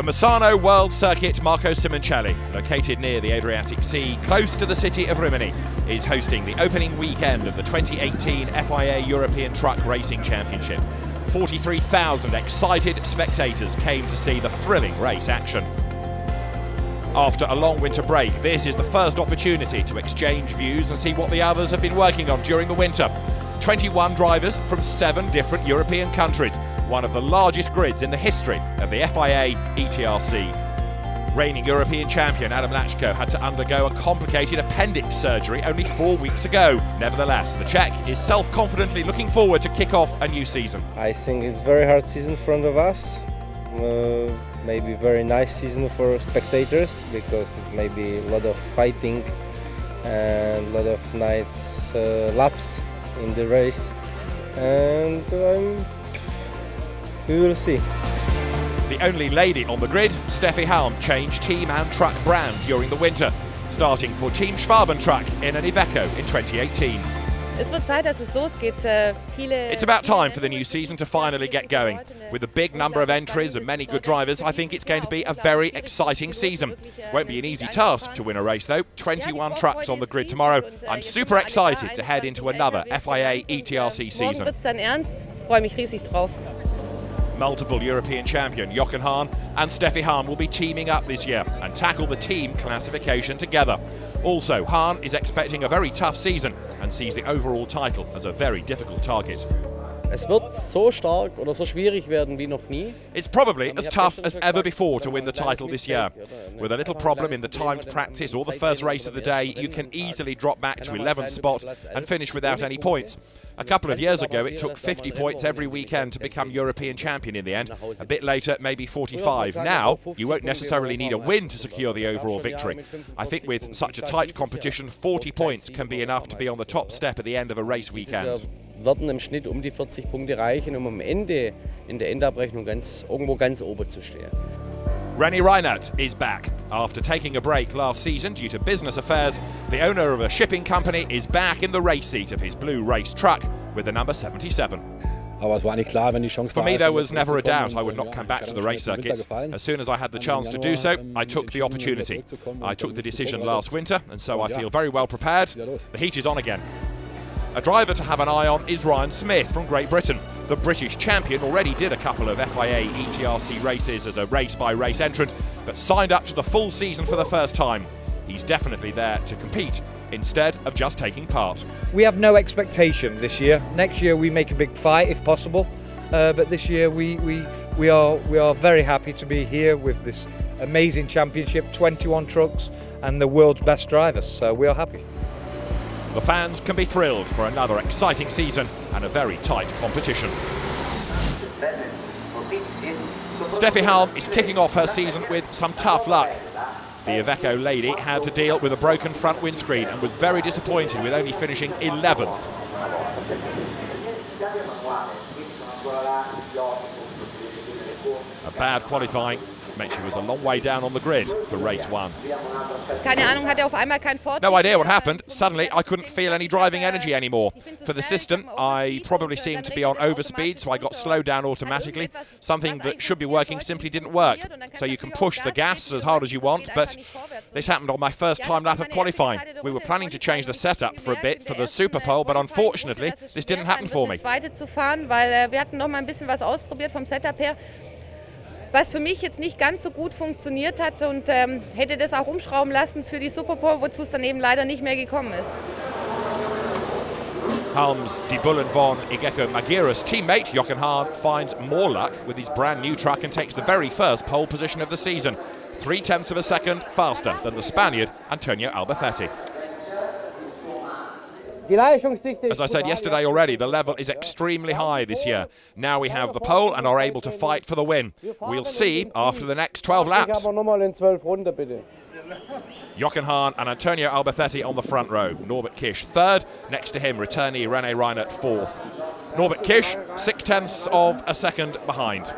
The Misano World Circuit Marco Simoncelli, located near the Adriatic Sea, close to the city of Rimini, is hosting the opening weekend of the 2018 FIA European Truck Racing Championship. 43,000 excited spectators came to see the thrilling race action. After a long winter break, this is the first opportunity to exchange views and see what the others have been working on during the winter. 21 drivers from 7 different European countries, one of the largest grids in the history of the FIA ETRC. Reigning European champion Adam Lachko had to undergo a complicated appendix surgery only 4 weeks ago. Nevertheless, the Czech is self-confidently looking forward to kick off a new season. I think it's a very hard season in front of us. Maybe very nice season for spectators because it may be a lot of fighting and a lot of nice laps in the race, and we will see. The only lady on the grid, Steffi Halm, changed team and truck brand during the winter, starting for Team Schwaben Truck in an Iveco in 2018. It's about time for the new season to finally get going. With a big number of entries and many good drivers, I think it's going to be a very exciting season. Won't be an easy task to win a race though. 21 trucks on the grid tomorrow. I'm super excited to head into another FIA ETRC season. Multiple European champion Jochen Hahn and Steffi Hahn will be teaming up this year and tackle the team classification together. Also, Hahn is expecting a very tough season and sees the overall title as a very difficult target. Es wird so stark oder so schwierig werden wie noch nie. It's probably as tough as ever before to win the title this year. With a little problem in the timed practice or the first race of the day, you can easily drop back to 11th spot and finish without any points. A couple of years ago, it took 50 points every weekend to become European champion in the end. A bit later, maybe 45. Now, you won't necessarily need a win to secure the overall victory. I think with such a tight competition, 40 points can be enough to be on the top step at the end of a race weekend. Werden im Schnitt die 40 Punkte reichen, am Ende in der Endabrechnung irgendwo ganz oben zu stehen. René Reinhardt is back. After taking a break last season due to business affairs, the owner of a shipping company is back in the race seat of his blue race truck with the number 77. For me, there was never a doubt I would not come back to the race circuits. As soon as I had the chance to do so, I took the opportunity. I took the decision last winter, and so I feel very well prepared. The heat is on again. A driver to have an eye on is Ryan Smith from Great Britain. The British champion already did a couple of FIA ETRC races as a race-by-race entrant, but signed up to the full season for the first time. He's definitely there to compete, instead of just taking part. We have no expectation this year. Next year we make a big fight if possible, but this year we are very happy to be here with this amazing championship, 21 trucks and the world's best drivers, so we are happy. The fans can be thrilled for another exciting season and a very tight competition. Steffi Halm is kicking off her season with some tough luck. The Iveco lady had to deal with a broken front windscreen and was very disappointed with only finishing 11th. A bad qualifying meant she was a long way down on the grid for race 1. No idea what happened. Suddenly I couldn't feel any driving energy anymore. For the system, I probably seemed to be on overspeed, so I got slowed down automatically. Something that should be working simply didn't work. So you can push the gas as hard as you want, but this happened on my first time lap of qualifying. We were planning to change the setup for a bit for the Super Pole, but unfortunately this didn't happen for me. Was für mich jetzt nicht ganz so gut funktioniert hat und hätte das auch umschrauben lassen für die Superpole, wozu es dann eben leider nicht mehr gekommen ist. Halm's Die Bullen von Iveco Magira's teammate Jochen Hahn finds more luck with his brand new truck and takes the very first pole position of the season, 0.3 of a second faster than the Spaniard Antonio Albacete. As I said yesterday already, the level is extremely high this year. Now we have the pole and are able to fight for the win. We'll see after the next 12 laps. Jochen Hahn and Antonio Albacete on the front row. Norbert Kisch third. Next to him, returnee René Reinhardt fourth. Norbert Kisch 0.6 of a second behind.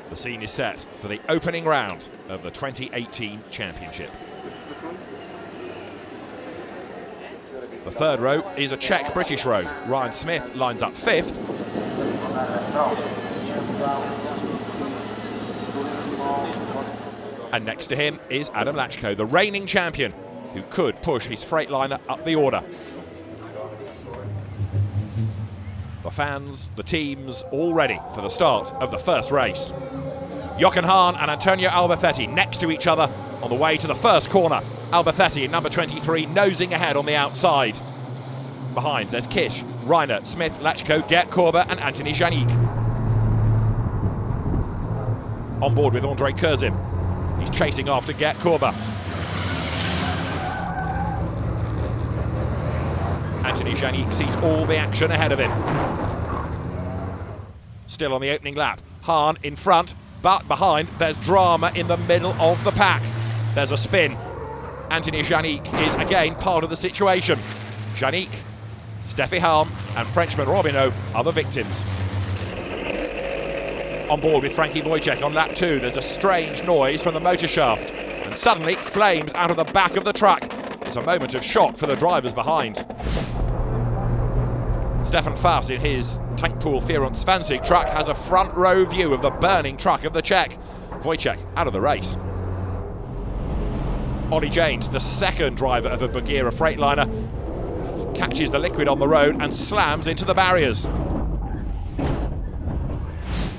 The scene is set for the opening round of the 2018 championship. The third row is a Czech-British row. Ryan Smith lines up 5th. And next to him is Adam Lachko, the reigning champion, who could push his Freightliner up the order. The fans, the teams, all ready for the start of the first race. Jochen Hahn and Antonio Alberthetti next to each other on the way to the first corner. Alberthetti in number 23 nosing ahead on the outside. Behind there's Kish, Reiner, Smith, Lachko, Gert Korber and Anthony Janik. On board with Andre Kurzim. He's chasing after Gert Korber. Anthony Janik sees all the action ahead of him. Still on the opening lap. Hahn in front, but behind there's drama in the middle of the pack. There's a spin. Anthony Janik is again part of the situation. Janik, Steffi Halm and Frenchman Robineau are the victims. On board with Frankie Wojciech on lap 2, there's a strange noise from the motor shaft, and suddenly flames out of the back of the truck. It's a moment of shock for the drivers behind. Stefan Fass in his Tankpool Vierund 20 truck has a front row view of the burning truck of the Czech. Wojciech out of the race. Ollie Janes, the second driver of a Bagheera Freightliner, catches the liquid on the road and slams into the barriers.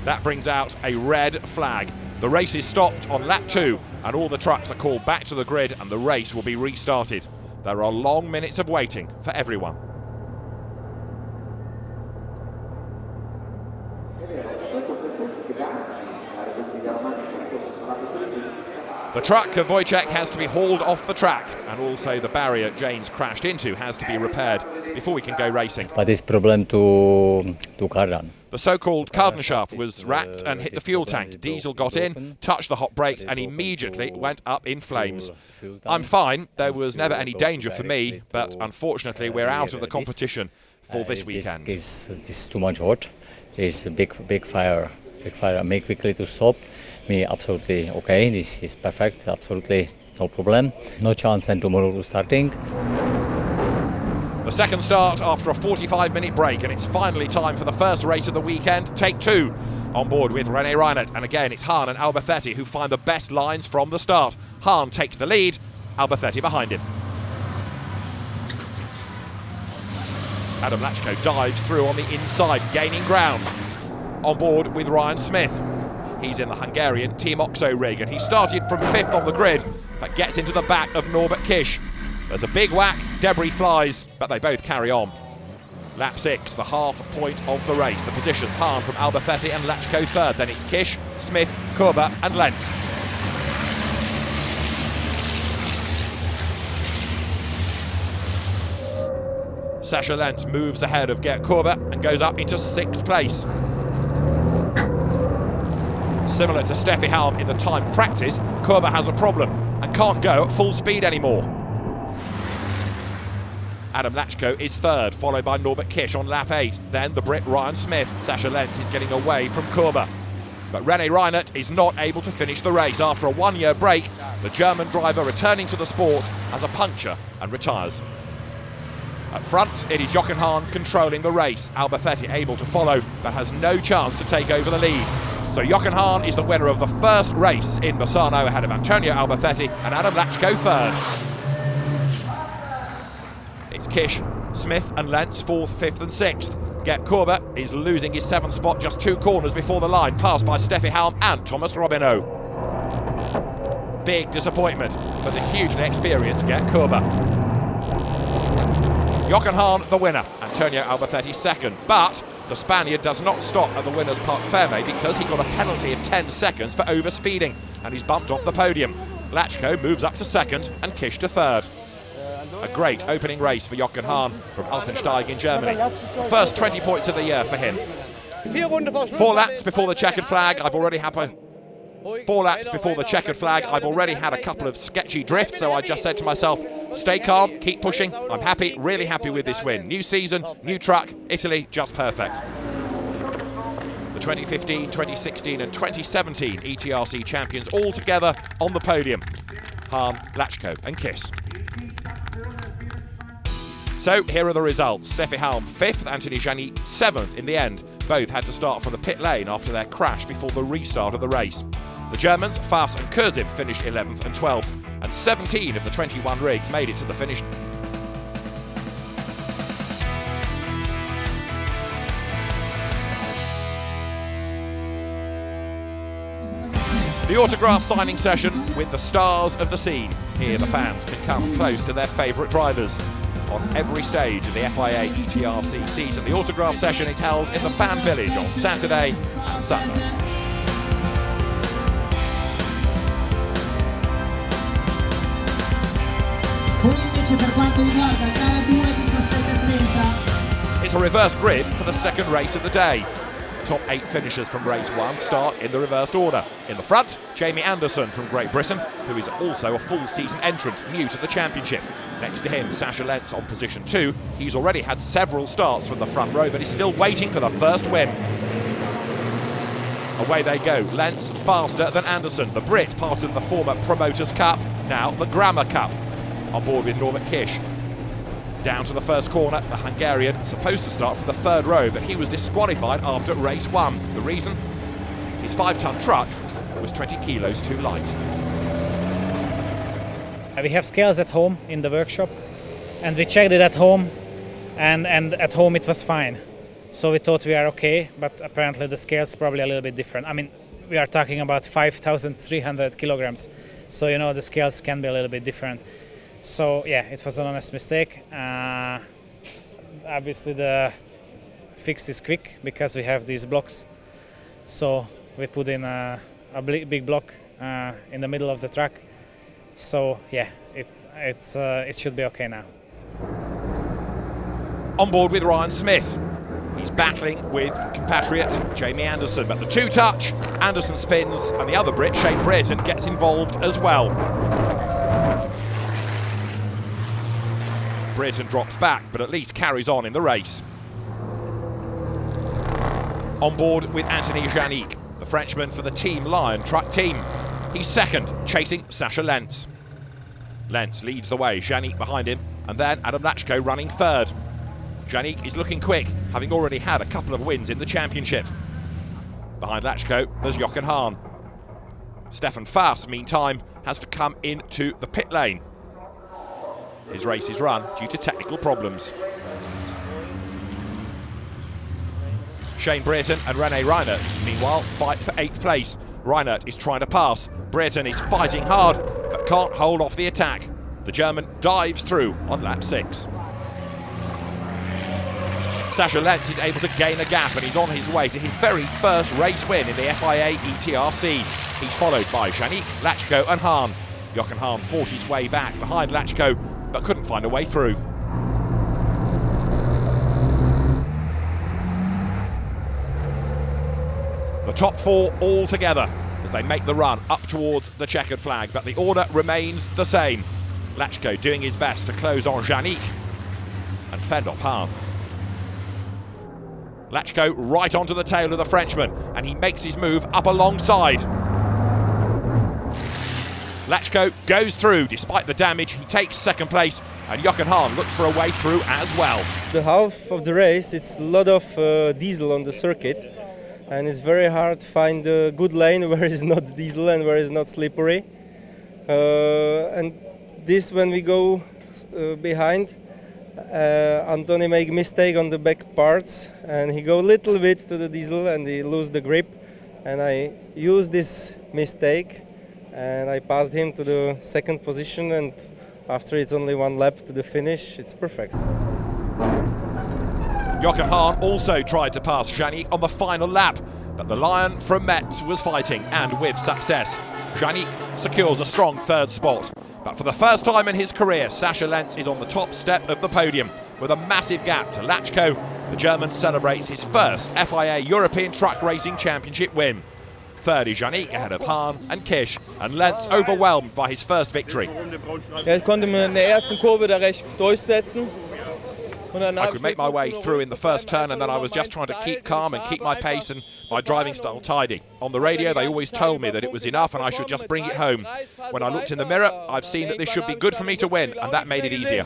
That brings out a red flag. The race is stopped on lap 2 and all the trucks are called back to the grid and the race will be restarted. There are long minutes of waiting for everyone. The truck of Wojciech has to be hauled off the track, and also the barrier James crashed into has to be repaired before we can go racing. But it's problem to cardan. The so-called cardan shaft was racked and hit the fuel tank. Diesel got in, touched the hot brakes and immediately went up in flames. I'm fine, there was never any danger for me, but unfortunately we're out of the competition for this weekend. This is too much hot. It's a big fire. Big fire. Make quickly to stop. Me absolutely okay. This is perfect. Absolutely no problem. No chance and tomorrow to starting. The second start after a 45-minute break, and it's finally time for the first race of the weekend, take 2. On board with René Reinert, and again it's Hahn and Alberthetti who find the best lines from the start. Hahn takes the lead, Alberthetti behind him. Adam Lachko dives through on the inside, gaining ground. On board with Ryan Smith. He's in the Hungarian Team Oxo rig, and he started from 5th on the grid, but gets into the back of Norbert Kish. There's a big whack, debris flies, but they both carry on. Lap 6, the half point of the race. The positions: Hahn from Alberthetti and Lachko 3rd. Then it's Kish, Smith, Korber and Lentz. Sascha Lentz moves ahead of Gert Korber and goes up into 6th place. Similar to Steffi Halm in the time practice, Korber has a problem and can't go at full speed anymore. Adam Lachko is 3rd, followed by Norbert Kish on lap 8. Then the Brit Ryan Smith. Sascha Lentz is getting away from Korber. But René Reinert is not able to finish the race. After a 1-year break, the German driver returning to the sport has a puncture and retires. At front, it is Jochen Hahn controlling the race. Alberthetti able to follow, but has no chance to take over the lead. So Jochen Hahn is the winner of the first race in Misano, ahead of Antonio Alberthetti and Adam Lachko 3rd. It's Kish, Smith and Lentz 4th, 5th and 6th. Gert Korber is losing his 7th spot just 2 corners before the line, passed by Steffi Halm and Thomas Robineau. Big disappointment for the hugely experienced Gert Korber. Jochen Hahn the winner, Antonio Alberthetti 2nd, but the Spaniard does not stop at the winner's parc fermé because he got a penalty of 10 seconds for overspeeding and he's bumped off the podium. Lachko moves up to 2nd and Kish to 3rd. A great opening race for Jochen Hahn from Altensteig in Germany. First 20 points of the year for him. 4 laps before the checkered flag. I've already had a couple of sketchy drifts, so I just said to myself, stay calm, keep pushing. I'm happy, really happy with this win. New season, new truck, Italy, just perfect. The 2015, 2016 and 2017 ETRC champions all together on the podium. Hahn, Lachko and Kiss. So here are the results. Steffi Halm 5th, Anthony Janik 7th in the end. Both had to start from the pit lane after their crash before the restart of the race. The Germans, Fass and Kurzim, finished 11th and 12th, and 17 of the 21 rigs made it to the finish. The autograph signing session with the stars of the scene. Here the fans can come close to their favourite drivers. On every stage of the FIA ETRC season, the autograph session is held in the Fan Village on Saturday and Sunday. It's a reverse grid for the second race of the day. The top 8 finishers from race 1 start in the reversed order. In the front, Jamie Anderson from Great Britain, who is also a full season entrant, new to the championship. Next to him, Sasha Lentz on position 2. He's already had several starts from the front row, but he's still waiting for the first win. Away they go, Lentz faster than Anderson. The Brit, part of the former Promoters Cup, now the Grammar Cup. On board with Norbert Kish. Down to the first corner, the Hungarian, supposed to start from the third row, but he was disqualified after race 1. The reason? His 5-ton truck was 20 kilos too light. We have scales at home in the workshop, and we checked it at home, and at home it was fine. So we thought we are okay, but apparently the scale's probably a little bit different. I mean, we are talking about 5,300 kilograms, so you know the scales can be a little bit different. So yeah, it was an honest mistake. Obviously the fix is quick because we have these blocks. So we put in a big block in the middle of the track. So yeah, it should be okay now. On board with Ryan Smith. He's battling with compatriot Jamie Anderson, but the two-touch, Anderson spins, and the other Brit, Shane Britton, gets involved as well. Britton drops back, but at least carries on in the race. On board with Anthony Janik, the Frenchman for the Team Lion truck team. He's second, chasing Sasha Lentz. Lentz leads the way, Janik behind him, and then Adam Lachko running third. Janik is looking quick, having already had a couple of wins in the championship. Behind Lachko, there's Jochen Hahn. Stefan Fass, meantime, has to come into the pit lane. His race is run due to technical problems. Shane Britton and René Reinert, meanwhile, fight for 8th place. Reinert is trying to pass. Britton is fighting hard, but can't hold off the attack. The German dives through on lap 6. Sasha Lentz is able to gain a gap, and he's on his way to his very first race win in the FIA ETRC. He's followed by Janik, Lachko and Hahn. Jochen Hahn fought his way back behind Lachko, but couldn't find a way through. The top 4 all together as they make the run up towards the checkered flag, but the order remains the same. Lachko doing his best to close on Janik and fend off Hahn. Lachko right onto the tail of the Frenchman, and he makes his move up alongside. Lachko goes through. Despite the damage, he takes second place, and Jochen Hahn looks for a way through as well. The half of the race, it's a lot of diesel on the circuit, and it's very hard to find a good lane where it's not diesel and where it's not slippery. And this, when we go behind, Antoni make mistake on the back parts, and he go a little bit to the diesel and he lose the grip, and I use this mistake and I passed him to the second position, and after it's only 1 lap to the finish, it's perfect. Jochen Hahn also tried to pass Janik on the final lap, but the Lion from Metz was fighting, and with success. Janik secures a strong 3rd spot. But for the first time in his career, Sasha Lentz is on the top step of the podium. With a massive gap to Lachko, the German celebrates his first FIA European Truck Racing Championship win. Third is Janik ahead of Hahn and Kish, and Lentz overwhelmed by his first victory. Ich konnte mir in der ersten Kurve da recht durchsetzen. I could make my way through in the first turn, and then I was just trying to keep calm and keep my pace and my driving style tidy. On the radio, they always told me that it was enough and I should just bring it home. When I looked in the mirror, I've seen that this should be good for me to win, and that made it easier.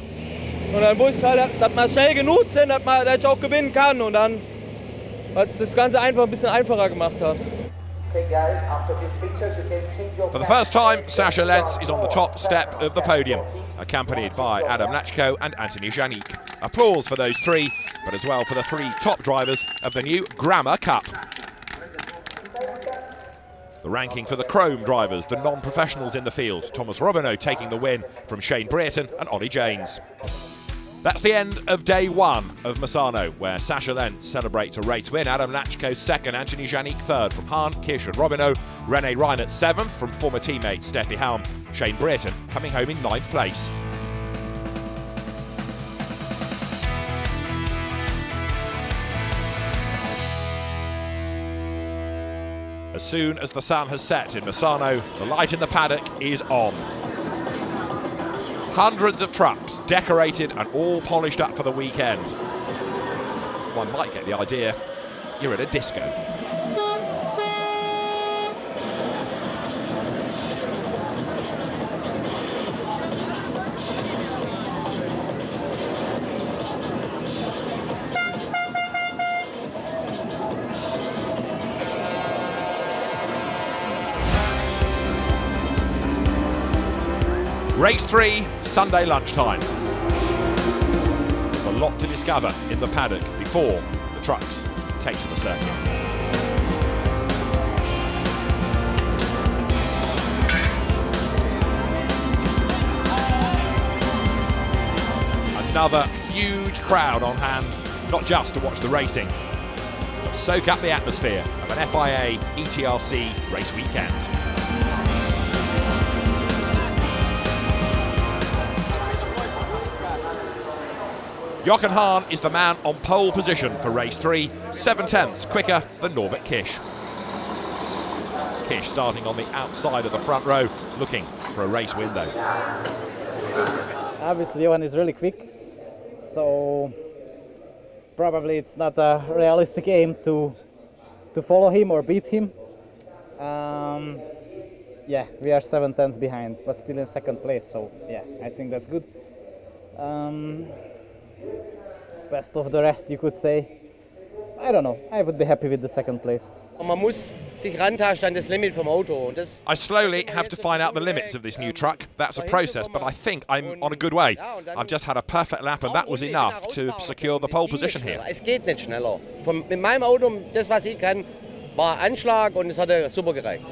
Und dann wusste ich halt, dass man schnell genug sind, dass ich auch gewinnen kann. Und dann, was das Ganze einfach ein bisschen einfacher gemacht hat. For the first time, Sasha Lenz is on the top step of the podium, accompanied by Adam Lachko and Anthony Janik. Applause for those three, but as well for the three top drivers of the new Grammar Cup. The ranking for the Chrome drivers, the non-professionals in the field. Thomas Robinot taking the win from Shane Brereton and Ollie Janes. That's the end of day one of Misano, where Sasha Lenz celebrates a race win. Adam Lachko second, Anthony Janik third from Hahn, Kish and Robinot. René Reinert seventh from former teammate Steffi Halm. Shane Brereton coming home in ninth place. As soon as the sun has set in Misano, the light in the paddock is on. Hundreds of trucks decorated and all polished up for the weekend. One might get the idea, you're at a disco. Race 3, Sunday lunchtime. There's a lot to discover in the paddock before the trucks take to the circuit. Another huge crowd on hand, not just to watch the racing, but soak up the atmosphere of an FIA ETRC race weekend. Jochen Hahn is the man on pole position for race 3, 7/10 quicker than Norbert Kish. Kish starting on the outside of the front row, looking for a race win though. Obviously Johan is really quick, so probably it's not a realistic aim to follow him or beat him. Yeah, we are 7/10 behind, but still in second place, so yeah, I think that's good. Best of the rest, you could say. I don't know, I would be happy with the second place. Man muss sich rantasten an das Limit vom Auto. Und das I slowly have to find out the limits of this new truck. That's a process, but I think I'm on a good way. I've just had a perfect lap and that was enough to secure the pole position here. Es geht nicht schneller. Mit meinem Auto, das was ich kann, war Anschlag und es hat super gereicht.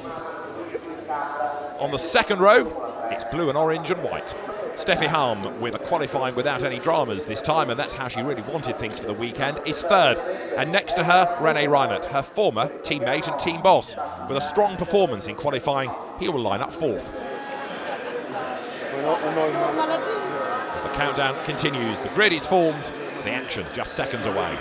On the second row, it's blue and orange and white. Steffi Halm, with a qualifying without any dramas this time, and that's how she really wanted things for the weekend, is third. And next to her, René Reinert, her former teammate and team boss. With a strong performance in qualifying, he will line up fourth. As the countdown continues, the grid is formed, the action just seconds away.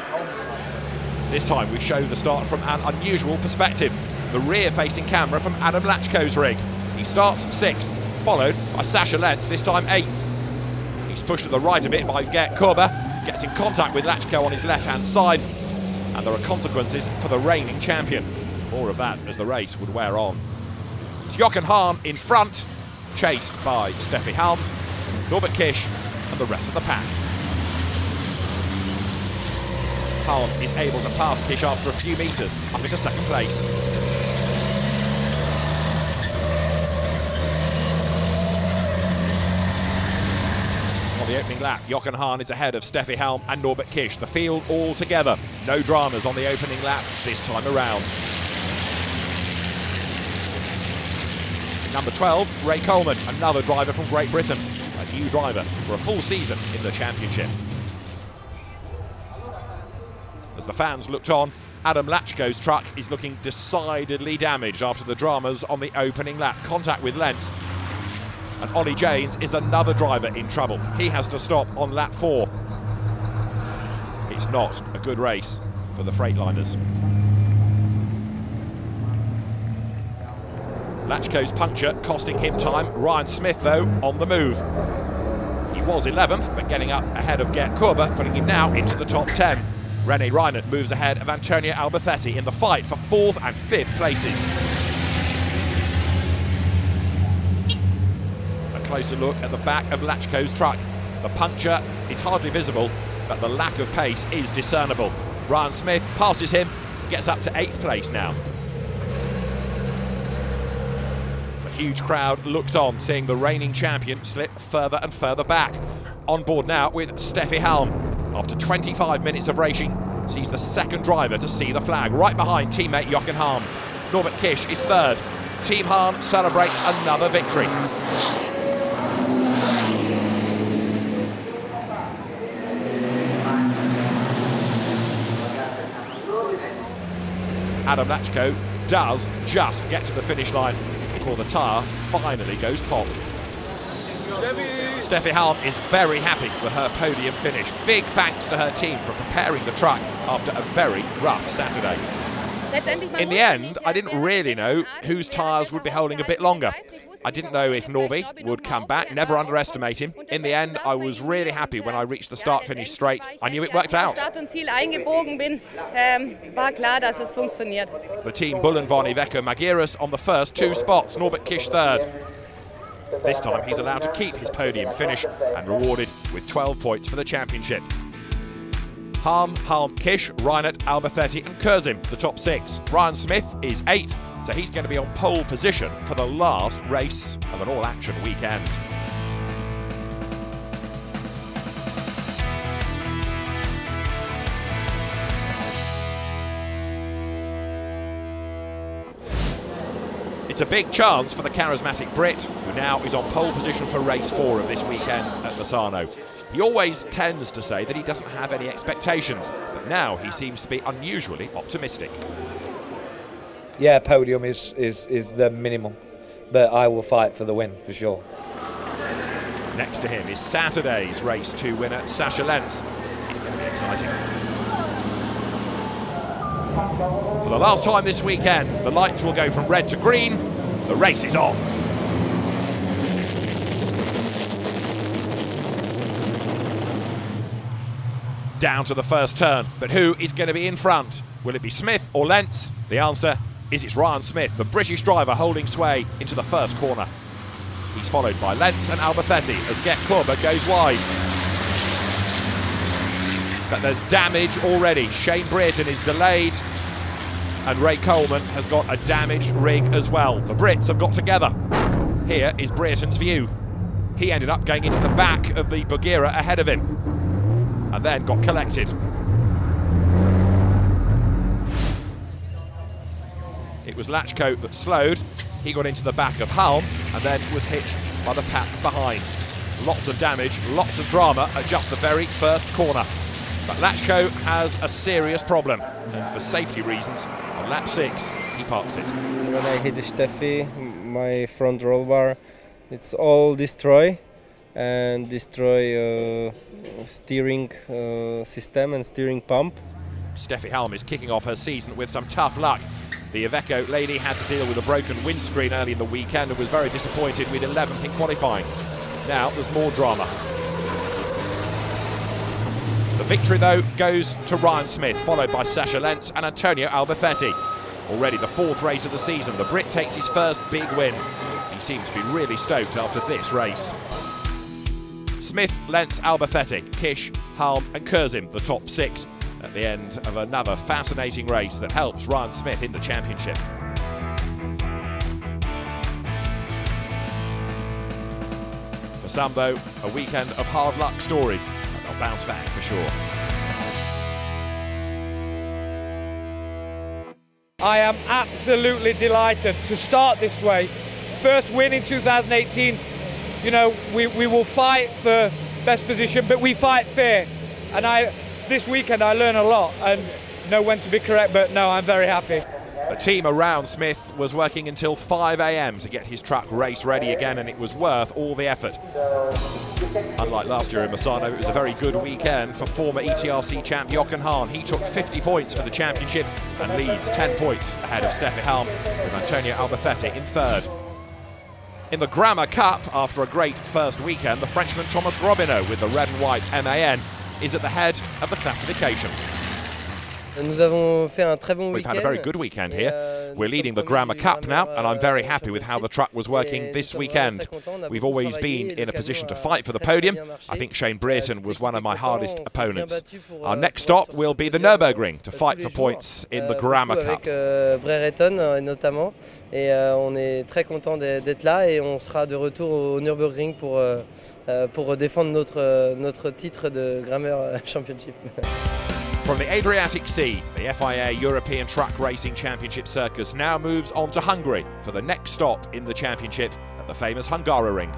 This time we show the start from an unusual perspective. The rear-facing camera from Adam Lachko's rig. He starts sixth, followed by Sasha Lenz, this time eighth. He's pushed to the right a bit by Gert Korber, gets in contact with Lachko on his left-hand side, and there are consequences for the reigning champion. More of that as the race would wear on. It's Jochen Hahn in front, chased by Steffi Halm, Norbert Kish, and the rest of the pack. Halm is able to pass Kish after a few metres, up into second place. On the opening lap, Jochen Hahn is ahead of Steffi Halm and Norbert Kish. The field all together. No dramas on the opening lap this time around. Number 12, Ray Coleman, another driver from Great Britain. A new driver for a full season in the championship. As the fans looked on, Adam Lachko's truck is looking decidedly damaged after the dramas on the opening lap. Contact with Lenz. And Ollie Janes is another driver in trouble. He has to stop on lap 4. It's not a good race for the Freightliners. Lachko's puncture costing him time. Ryan Smith, though, on the move. He was 11th, but getting up ahead of Gert Korber, putting him now into the top 10. René Reinert moves ahead of Antonio Alberthetti in the fight for 4th and 5th places. A closer look at the back of Lachko's truck. The puncture is hardly visible, but the lack of pace is discernible. Ryan Smith passes him, gets up to 8th place now. The huge crowd looks on, seeing the reigning champion slip further and further back. On board now with Steffi Halm. After 25 minutes of racing, sees the second driver to see the flag, right behind teammate Jochen Hahn. Norbert Kisch is third. Team Hahn celebrates another victory. Adam Lachko does just get to the finish line before the tyre finally goes pop. Steffi Halm is very happy with her podium finish. Big thanks to her team for preparing the truck after a very rough Saturday. In the end, I didn't really know whose tyres would be holding a bit longer. I didn't know if Norby would come back, never underestimate him. In the end, I was really happy when I reached the start-finish straight. I knew it worked out. The team Bullen von Iveco Magirus on the first 2 spots, Norbert Kisch third. This time he's allowed to keep his podium finish and rewarded with 12 points for the championship. Halm, Kisch, Reinert, Alberthetti and Kurzim, the top 6. Ryan Smith is 8th, so he's going to be on pole position for the last race of an all-action weekend. It's a big chance for the charismatic Brit, who now is on pole position for race 4 of this weekend at Misano. He always tends to say that he doesn't have any expectations, but now he seems to be unusually optimistic. Yeah, podium is the minimum, but I will fight for the win for sure. Next to him is Saturday's race 2 winner, Sascha Lenz. It's going to be exciting. For the last time this weekend, the lights will go from red to green. The race is on. Down to the first turn, but who is going to be in front? Will it be Smith or Lenz? The answer is it's Ryan Smith, the British driver, holding sway into the first corner. He's followed by Lenz and Alberthetti as Gert Klubber goes wide. But there's damage already. Shane Brereton is delayed, and Ray Coleman has got a damaged rig as well. The Brits have got together. Here is Brereton's view. He ended up going into the back of the Bugira ahead of him, and then got collected. It was Lachko that slowed. He got into the back of Halm and then was hit by the pack behind. Lots of damage, lots of drama at just the very first corner. But Lachko has a serious problem, and for safety reasons, on lap 6, he parks it. When I hit the Steffi, my front roll bar, it's all destroy steering system and steering pump. Steffi Halm is kicking off her season with some tough luck. The Iveco lady had to deal with a broken windscreen early in the weekend and was very disappointed with 11th in qualifying. Now there's more drama. The victory, though, goes to Ryan Smith, followed by Sascha Lenz and Antonio Alberthetti. Already the 4th race of the season, the Brit takes his first big win. He seems to be really stoked after this race. Smith, Lenz, Alberthetti, Kisch, Halm and Kurzim, the top 6, at the end of another fascinating race that helps Ryan Smith in the championship. For some, though, a weekend of hard luck stories, and they'll bounce back for sure. I am absolutely delighted to start this way. First win in 2018. You know, we will fight for best position, but we fight fair. And this weekend I learn a lot and know when to be correct, but no, I'm very happy. The team around Smith was working until 5 AM to get his truck race ready again, and it was worth all the effort. Unlike last year in Misano, it was a very good weekend for former ETRC champ Jochen Hahn. He took 50 points for the championship and leads 10 points ahead of Steffi Halm, with Antonio Alberthetti in 3rd. In the Grammar Cup, after a great first weekend, the Frenchman Thomas Robineau with the red and white MAN is at the head of the classification. Nous avons fait un très bon We've had a very good weekend here. We're leading the Grammar Cup now, and I'm very happy with how the truck was working this weekend. We've always been in a position to fight for the podium. I think Shane Brereton was one of my hardest opponents. Our next stop will be the Nürburgring to fight for points in the Grammar Cup. Avec Brereton notamment, et on est très content d'être là, et on sera de retour au Nürburgring pour défendre notre titre de Grammar Championship. From the Adriatic Sea, the FIA European Truck Racing Championship circus now moves on to Hungary for the next stop in the championship at the famous Hungaroring.